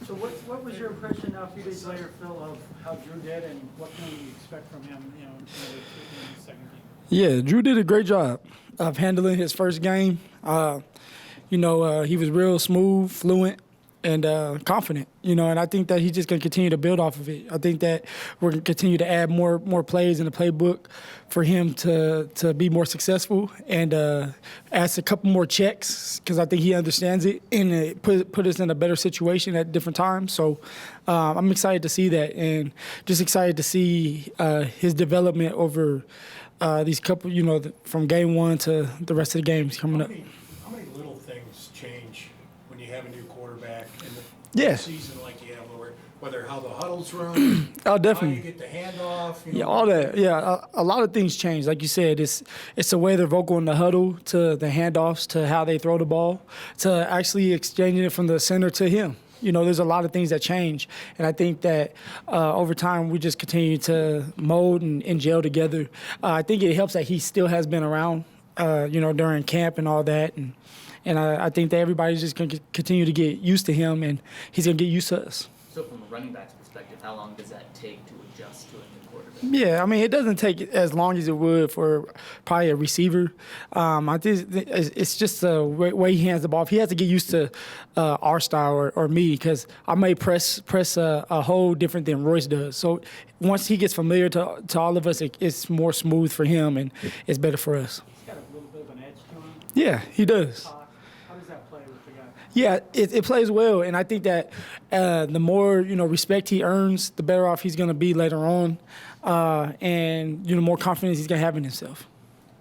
So what was your impression now, a few days later, Phil, of how Drew did, and what can we expect from him, in the second game? Yeah, Drew did a great job of handling his first game. He was real smooth, fluent, and confident. And I think that he's just going to continue to build off of it. I think that we're going to continue to add more plays in the playbook for him to be more successful and ask a couple more checks because I think he understands it and it put us in a better situation at different times. So I'm excited to see that and just excited to see his development over these couple, from game one to the rest of the games coming up. How many little things change when you have a new quarterback in Yeah. the season like you have, whether how the huddles run, Oh, how you definitely. get the handoff? Yeah, all that. Yeah, a lot of things change. Like you said, it's the way they're vocal in the huddle to the handoffs to how they throw the ball to actually exchanging it from the center to him. There's a lot of things that change. And I think that over time we just continue to mold and gel together. I think it helps that he still has been around, during camp and all that. And I think that everybody's just going to continue to get used to him, and he's going to get used to us. So from a running back's perspective, how long does that take to adjust to a new quarterback? Yeah, I mean, it doesn't take as long as it would for probably a receiver. I think it's just the way he hands the ball. If he has to get used to our style or me, because I may press a whole different than Royce does. So once he gets familiar to all of us, it's more smooth for him and it's better for us. He's got a little bit of an edge to him. Yeah, he does. How does that play with the guy? Yeah, it plays well, and I think that the more respect he earns, the better off he's going to be later on, and more confidence he's going to have in himself.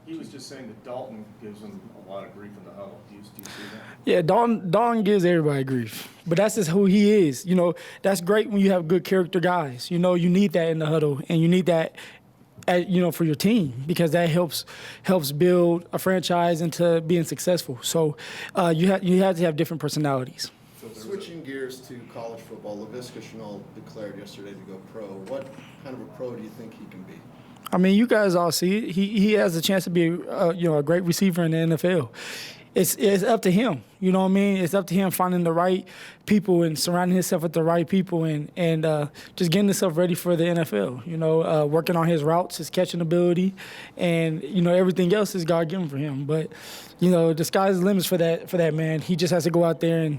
He was just saying that Dalton gives him a lot of grief in the huddle. Do you see that? Yeah, Dalton gives everybody grief, but that's just who he is. That's great when you have good character guys. You need that in the huddle, and you need that for your team because that helps build a franchise into being successful. So you have to have different personalities. Switching gears to college football, Laviska Shenault declared yesterday to go pro. What kind of a pro do you think he can be? I mean, you guys all see it. He has a chance to be a great receiver in the NFL. It's up to him. You know what I mean? It's up to him finding the right people and surrounding himself with the right people and just getting himself ready for the NFL. Working on his routes, his catching ability, and everything else is God given for him. But the sky's the limits for that man. He just has to go out there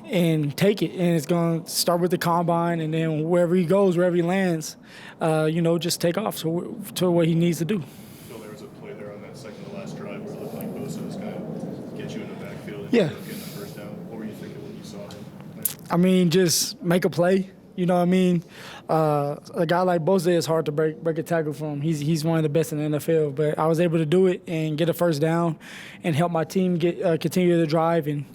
and take it. And it's going to start with the combine, and then wherever he goes, wherever he lands, just take off to what he needs to do. Phil, there was a play there on that second to last drive where it looked like Bosa was going to get you in the backfield and Yeah. ended up getting the first down. What were you thinking when you saw him? I mean, just make a play. You know what I mean? A guy like Bosa is hard to break a tackle from. He's one of the best in the NFL. But I was able to do it and get a first down and help my team continue the drive. And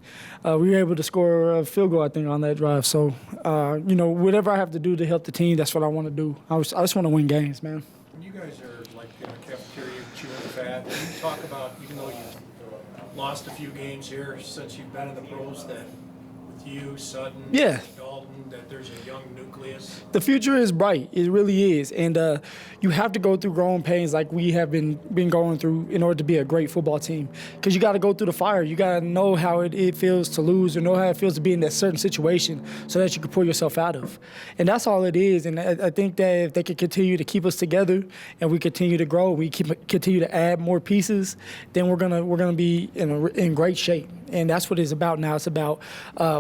we were able to score a field goal, I think, on that drive. So, whatever I have to do to help the team, that's what I want to do. I just want to win games, man. When you guys are like in a cafeteria chewing fat, when you talk about, even though you've lost a few games here since you've been in the pros, that with you, Sutton, Yeah. Dalton, that there's a young nucleus. The future is bright. It really is. And you have to go through growing pains like we have been going through in order to be a great football team. Because you got to go through the fire. You got to know how it feels to lose or know how it feels to be in that certain situation so that you can pull yourself out of. And that's all it is. And I think that if they can continue to keep us together and we continue to grow, we continue to add more pieces, then we're gonna be in great shape. And that's what it's about now. It's about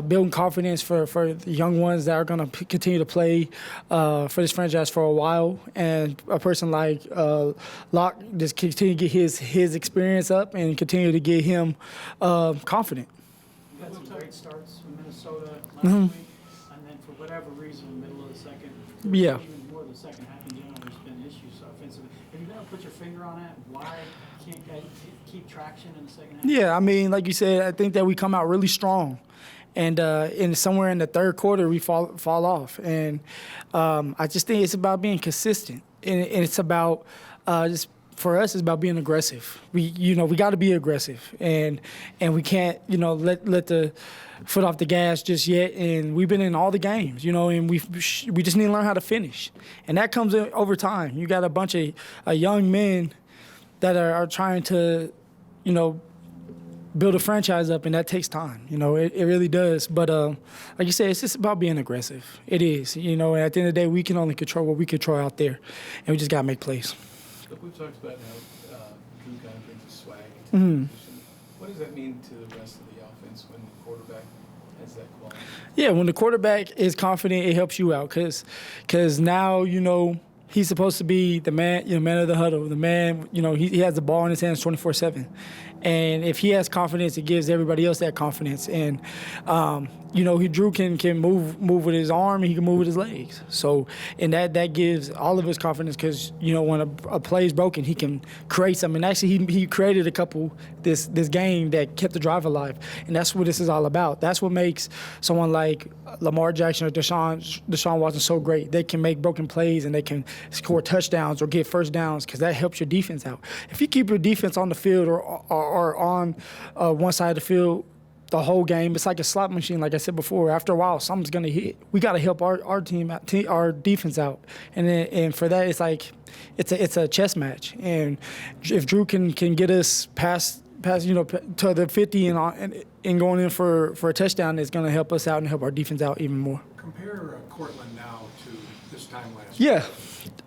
building confidence for the young ones that are going to continue to play for this franchise for a while. And a person like Locke just continue to get his experience up and continue to get him confident. You had some great starts in Minnesota last Mm-hmm. week, and then for whatever reason, middle of the second, Yeah. even more of the second half in general, there's been issues offensively. Have you ever put your finger on that? Why can't guys keep traction in the second half? Yeah, I mean, like you said, I think that we come out really strong. And somewhere in the third quarter, we fall off. And I just think it's about being consistent. And it's about just for us, it's about being aggressive. We got to be aggressive. And we can't, let the foot off the gas just yet. And we've been in all the games, and we just need to learn how to finish. And that comes over time. You got a bunch of young men that are trying to, build a franchise up, and that takes time. You know, it really does. But like you said, it's just about being aggressive. It is. You know, and at the end of the day, we can only control what we control out there, and we just got to make plays. Look, we've talked about how Drew kind of brings a swag. Mhm. What does that mean to the rest of the offense when the quarterback has that quality? Yeah, when the quarterback is confident, it helps you out because now, you know, he's supposed to be the man, man of the huddle, the man, you know, he has the ball in his hands 24/7. And if he has confidence, it gives everybody else that confidence. And, you know, Drew can move with his arm and he can move with his legs. So, and that gives all of us confidence because, you know, when a play is broken, he can create something. And actually, he created a couple this game that kept the drive alive. And that's what this is all about. That's what makes someone like Lamar Jackson or Deshaun Watson so great. They can make broken plays and they can score touchdowns or get first downs because that helps your defense out. If you keep your defense on the field or on one side of the field the whole game, it's like a slot machine. Like I said before, after a while, something's gonna hit. We got to help our team out, our defense out, and for that, it's like it's a chess match. And if Drew can get us past you know to the 50 and going in for a touchdown, it's gonna help us out and help our defense out even more. Compare Cortland now to this time last year. Yeah,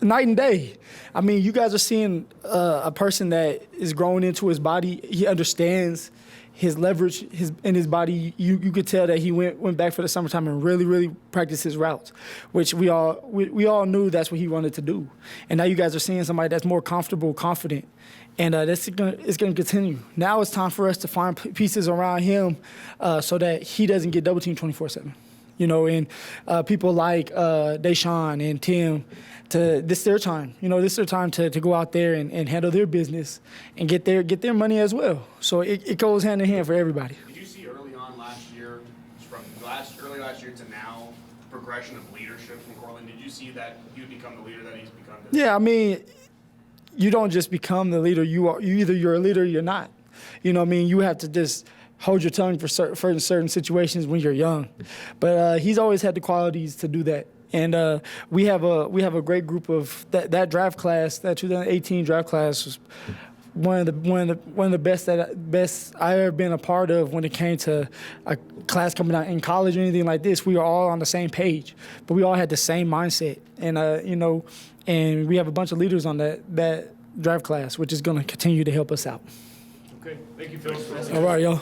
night and day. I mean, you guys are seeing a person that is growing into his body. He understands his leverage in his body. You could tell that he went back for the summertime and really practiced his routes, which we all knew that's what he wanted to do. And now you guys are seeing somebody that's more comfortable, confident, and it's going to continue. Now it's time for us to find pieces around him so that he doesn't get double teamed 24/7. You know, and people like Deshaun and Tim, this is their time. You know, this is their time to go out there and handle their business and get their money as well. So it goes hand in hand for everybody. Did you see early on last year, from early last year to now, progression of leadership from Cortland? Did you see that he would become the leader that he's become today? Yeah, I mean, you don't just become the leader. You're a leader or you're not. You know what I mean? You have to just hold your tongue for certain situations when you're young. But he's always had the qualities to do that. And we have a great group of that draft class. That 2018 draft class was one of the best I ever been a part of when it came to a class coming out in college or anything like this. We were all on the same page, but we all had the same mindset. And you know, and we have a bunch of leaders on that draft class, which is going to continue to help us out. Okay, thank you, Phil. All right, y'all.